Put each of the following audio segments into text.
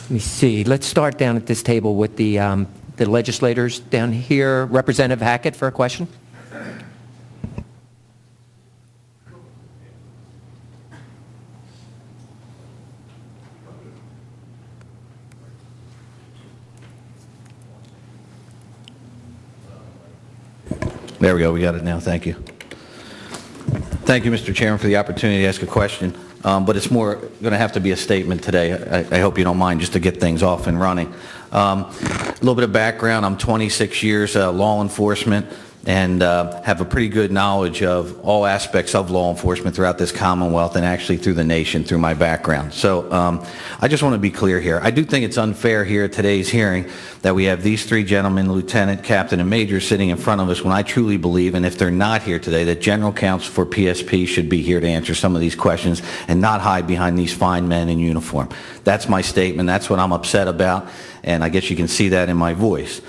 Let me see. Let's start down at this table with the legislators down here. Representative Hackett for a question. There we go. We got it now. Thank you. Thank you, Mr. Chairman, for the opportunity to ask a question. But it's more going to have to be a statement today. I hope you don't mind, just to get things off and running. A little bit of background. I'm 26 years law enforcement and have a pretty good knowledge of all aspects of law enforcement throughout this Commonwealth and actually through the nation through my background. So I just want to be clear here. I do think it's unfair here at today's hearing that we have these three gentlemen, lieutenant, captain, and major, sitting in front of us when I truly believe, and if they're not here today, that General Counsel for PSP should be here to answer some of these questions and not hide behind these fine men in uniform. That's my statement. That's what I'm upset about, and I guess you can see that in my voice.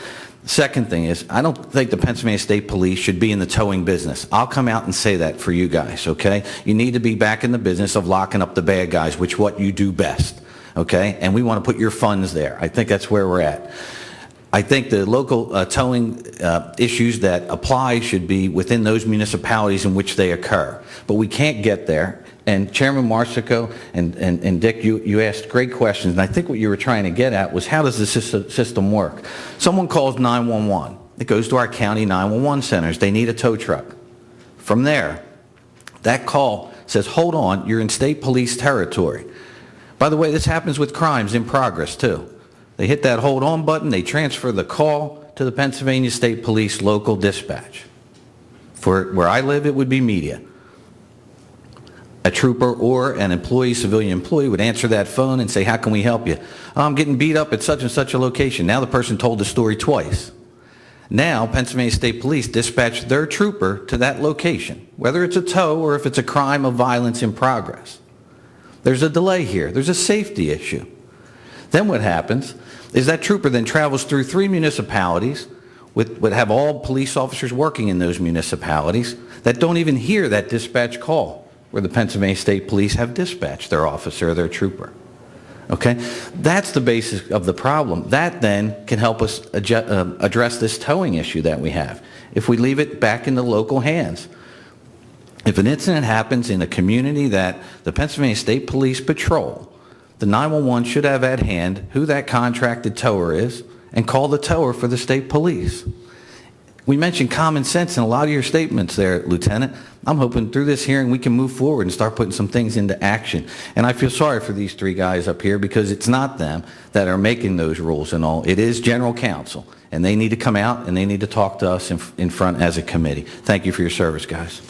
Second thing is, I don't think the Pennsylvania State Police should be in the towing business. I'll come out and say that for you guys, okay? You need to be back in the business of locking up the bad guys, which what you do best, okay? And we want to put your funds there. I think that's where we're at. I think the local towing issues that apply should be within those municipalities in which they occur. But we can't get there. And Chairman Marsico and Dick, you asked great questions, and I think what you were trying to get at was, how does the system work? Someone calls 911. It goes to our county 911 centers. They need a tow truck. From there, that call says, hold on, you're in state police territory. By the way, this happens with crimes in progress, too. They hit that hold on button, they transfer the call to the Pennsylvania State Police local dispatch. For where I live, it would be media. A trooper or an employee, civilian employee, would answer that phone and say, how can we help you? I'm getting beat up at such and such a location. Now the person told the story twice. Now Pennsylvania State Police dispatch their trooper to that location, whether it's a tow or if it's a crime of violence in progress. There's a delay here. There's a safety issue. Then what happens is that trooper then travels through 3 municipalities would have all police officers working in those municipalities that don't even hear that dispatch call where the Pennsylvania State Police have dispatched their officer or their trooper. Okay? That's the basis of the problem. That then can help us address this towing issue that we have if we leave it back in the local hands. If an incident happens in a community that the Pennsylvania State Police patrol, the 911 should have at hand who that contracted tower is and call the tower for the state police. We mentioned common sense in a lot of your statements there, Lieutenant. I'm hoping through this hearing we can move forward and start putting some things into action. And I feel sorry for these 3 guys up here because it's not them that are making those rules and all. It is General Counsel. And they need to come out and they need to talk to us in front as a committee. Thank you for your service, guys.